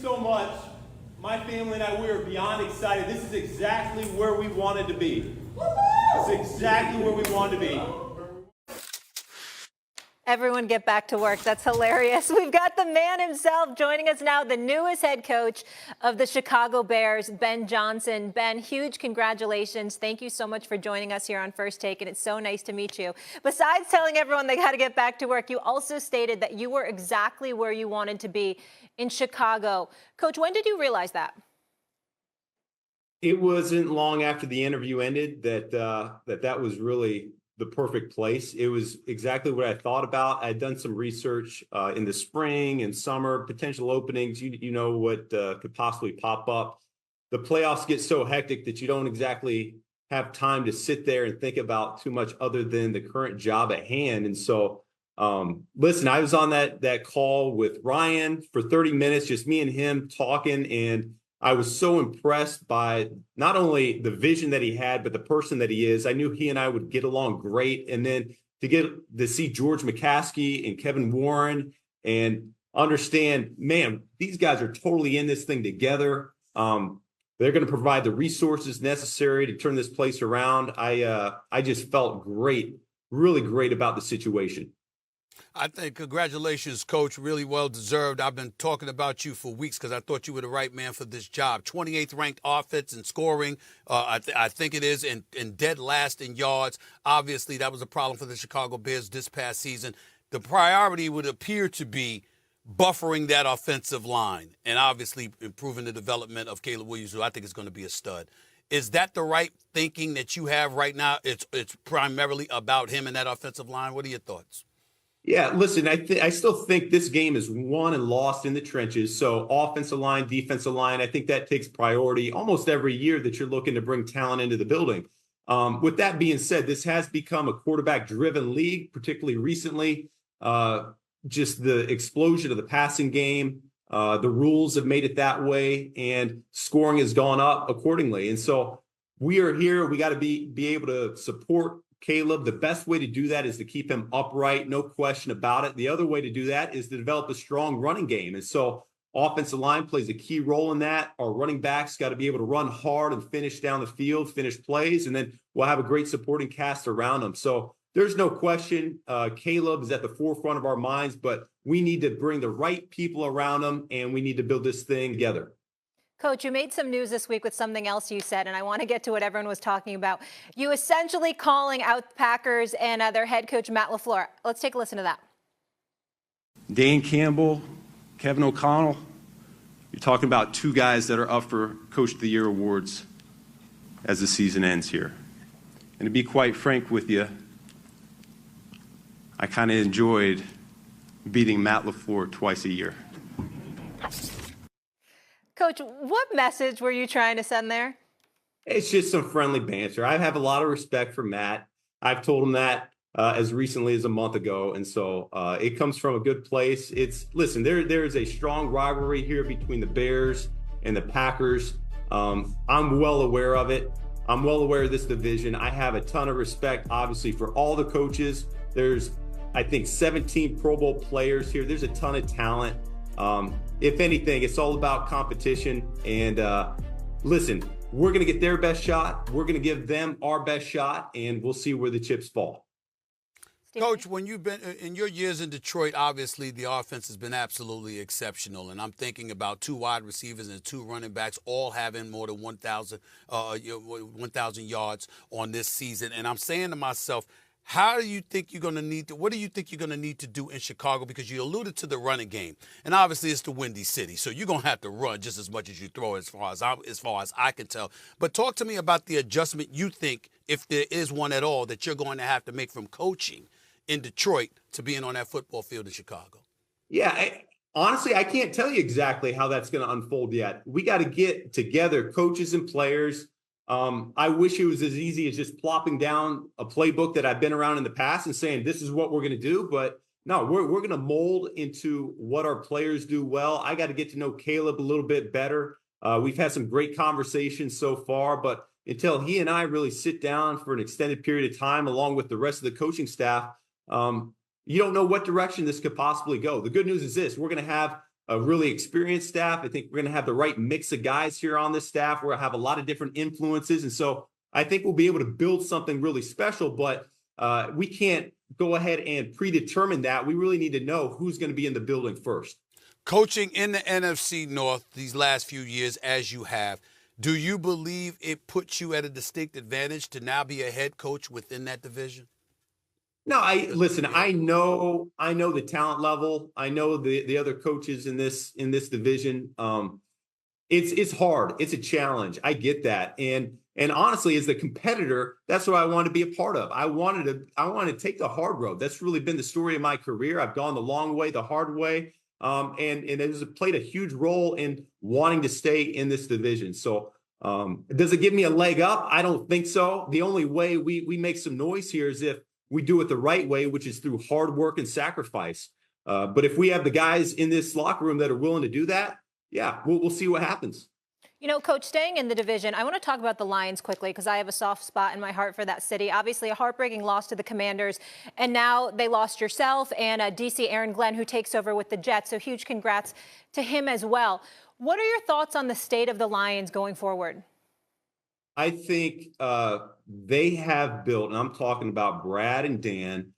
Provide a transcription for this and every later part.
so much. My family and I, we are beyond excited. This is exactly where we wanted to be. This is exactly where we wanted to be. Everyone get back to work. That's hilarious. We've got the man himself joining us now, the newest head coach of the Chicago Bears, Ben Johnson. Ben, huge congratulations. Thank you so much for joining us here on First Take, and it's so nice to meet you. Besides telling everyone they got to get back to work, you also stated that you were exactly where you wanted to be in Chicago. Coach, when did you realize that? It wasn't long after the interview ended that was really the perfect place. It was exactly what I thought about. I had done some research in the spring and summer, potential openings. You know what could possibly pop up. The playoffs get so hectic that you don't exactly have time to sit there and think about too much other than the current job at hand. And so, listen, I was on that call with Ryan for 30 minutes, just me and him talking, and I was so impressed by not only the vision that he had, but the person that he is. I knew he and I would get along great. And then to get to see George McCaskey and Kevin Warren and understand, man, these guys are totally in this thing together. They're going to provide the resources necessary to turn this place around. I just felt great, really great about the situation. I think congratulations, Coach. Really well deserved. I've been talking about you for weeks because I thought you were the right man for this job. 28th ranked offense and scoring, I think it is, and dead last in yards. Obviously, that was a problem for the Chicago Bears this past season. The priority would appear to be buffering that offensive line and obviously improving the development of Caleb Williams, who I think is going to be a stud. Is that the right thinking that you have right now? It's primarily about him and that offensive line. What are your thoughts? Yeah, listen, I still think this game is won and lost in the trenches. So offensive line, defensive line, I think that takes priority almost every year that you're looking to bring talent into the building. With that being said, this has become a quarterback-driven league, particularly recently. Just the explosion of the passing game, the rules have made it that way, and scoring has gone up accordingly. And so we are here. We got to be able to support Caleb. The best way to do that is to keep him upright, no question about it. The other way to do that is to develop a strong running game. And so offensive line plays a key role in that. Our running backs got to be able to run hard and finish down the field, finish plays, and then we'll have a great supporting cast around them. So there's no question Caleb is at the forefront of our minds, but we need to bring the right people around him, and we need to build this thing together. Coach, you made some news this week with something else you said, and I want to get to what everyone was talking about. You essentially calling out the Packers and their head coach, Matt LaFleur. Let's take a listen to that. Dan Campbell, Kevin O'Connell, you're talking about two guys that are up for Coach of the Year awards as the season ends here. And to be quite frank with you, I kind of enjoyed beating Matt LaFleur twice a year. Coach, what message were you trying to send there? It's just some friendly banter. I have a lot of respect for Matt. I've told him that as recently as a month ago. And so it comes from a good place. Listen, there is a strong rivalry here between the Bears and the Packers. I'm well aware of it. I'm well aware of this division. I have a ton of respect, obviously, for all the coaches. There's, I think, 17 Pro Bowl players here. There's a ton of talent. If anything, it's all about competition. And listen, we're going to get their best shot. We're going to give them our best shot, and we'll see where the chips fall. Coach, when you've been in your years in Detroit, obviously the offense has been absolutely exceptional. And I'm thinking about 2 wide receivers and 2 running backs, all having more than 1,000 yards on this season. And I'm saying to myself, what do you think you're going to need to do in Chicago? Because you alluded to the running game, and obviously it's the Windy City, so you're going to have to run just as much as you throw, as far as I can tell. But talk to me about the adjustment you think, if there is one at all, that you're going to have to make from coaching in Detroit to being on that football field in Chicago. Yeah, honestly, I can't tell you exactly how that's going to unfold yet. We got to get together, coaches and players. I wish it was as easy as just plopping down a playbook that I've been around in the past and saying, this is what we're going to do. But no, we're going to mold into what our players do well. I got to get to know Caleb a little bit better. We've had some great conversations so far, but until he and I really sit down for an extended period of time, along with the rest of the coaching staff, you don't know what direction this could possibly go. The good news is this: we're going to have a really experienced staff. I think we're going to have the right mix of guys here on this staff. We'll have a lot of different influences. And so I think we'll be able to build something really special, but we can't go ahead and predetermine that. We really need to know who's going to be in the building first. Coaching in the NFC North these last few years, as you have, do you believe it puts you at a distinct advantage to now be a head coach within that division? No, listen, I know the talent level. I know the other coaches in this division. It's hard. It's a challenge. I get that. And honestly, as the competitor, that's what I want to be a part of. I wanted to take the hard road. That's really been the story of my career. I've gone the long way, the hard way. And it has played a huge role in wanting to stay in this division. So does it give me a leg up? I don't think so. The only way we make some noise here is if we do it the right way, which is through hard work and sacrifice. But if we have the guys in this locker room that are willing to do that, yeah, we'll see what happens. You know, Coach, staying in the division, I want to talk about the Lions quickly because I have a soft spot in my heart for that city. Obviously, a heartbreaking loss to the Commanders, and now they lost yourself and DC Aaron Glenn, who takes over with the Jets. So huge congrats to him as well. What are your thoughts on the state of the Lions going forward? I think they have built, and I'm talking about Brad and Dan.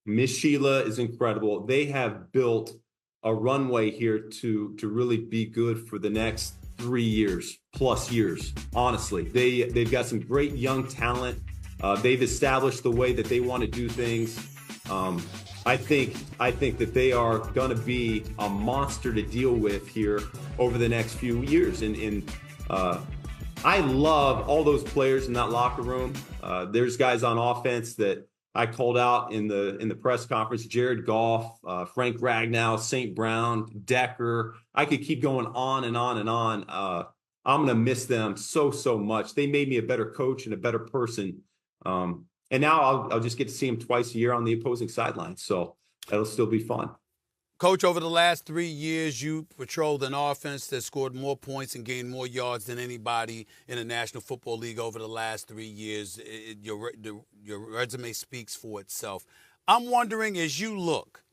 Miss Sheila is incredible. They have built a runway here to really be good for the next 3 years plus years. Honestly, they've got some great young talent. They've established the way that they want to do things. I think that they are going to be a monster to deal with here over the next few years. And I love all those players in that locker room. There's guys on offense that I called out in the press conference: Jared Goff, Frank Ragnow, St. Brown, Decker. I could keep going on and on and on. I'm going to miss them so much. They made me a better coach and a better person. And now I'll just get to see them twice a year on the opposing sideline. So that'll still be fun. Coach, over the last 3 years, you patrolled an offense that scored more points and gained more yards than anybody in the National Football League over the last 3 years. Your resume speaks for itself. I'm wondering, as you look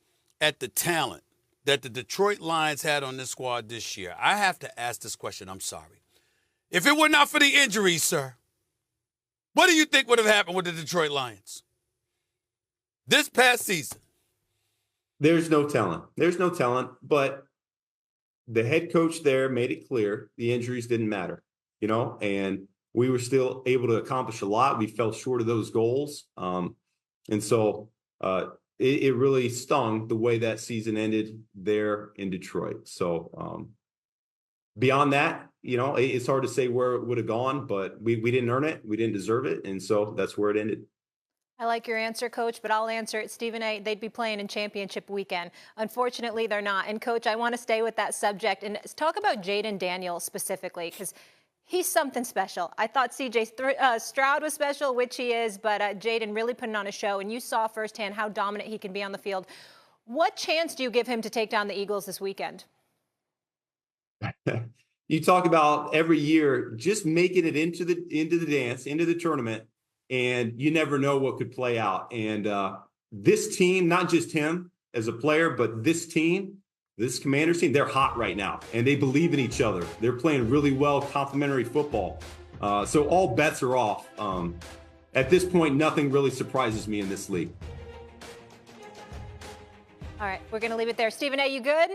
at the talent that the Detroit Lions had on this squad this year, I have to ask this question. I'm sorry. If it were not for the injuries, sir, what do you think would have happened with the Detroit Lions this past season? There's no talent, but the head coach there made it clear the injuries didn't matter, and we were still able to accomplish a lot. We fell short of those goals. And so it really stung the way that season ended there in Detroit. So beyond that, it's hard to say where it would have gone, but we didn't earn it. We didn't deserve it. And so that's where it ended. I like your answer, Coach, but I'll answer it. Stephen A., they'd be playing in championship weekend. Unfortunately, they're not. And, Coach, I want to stay with that subject and talk about Jayden Daniels specifically, because he's something special. I thought C.J. Stroud was special, which he is, but Jayden really putting on a show, and you saw firsthand how dominant he can be on the field. What chance do you give him to take down the Eagles this weekend? You talk about every year just making it into the dance, into the tournament, and you never know what could play out. And this team, not just him as a player, but this team, this Commanders team, they're hot right now, and they believe in each other. They're playing really well, complementary football. So all bets are off. At this point, nothing really surprises me in this league. All right, we're going to leave it there. Stephen A., you good?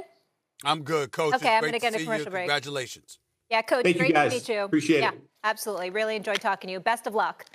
I'm good, Coach. Okay, I'm going to get a commercial break. Congratulations. Yeah, Coach, Thank great you guys. to meet you. Appreciate it. Yeah, absolutely. Really enjoyed talking to you. Best of luck.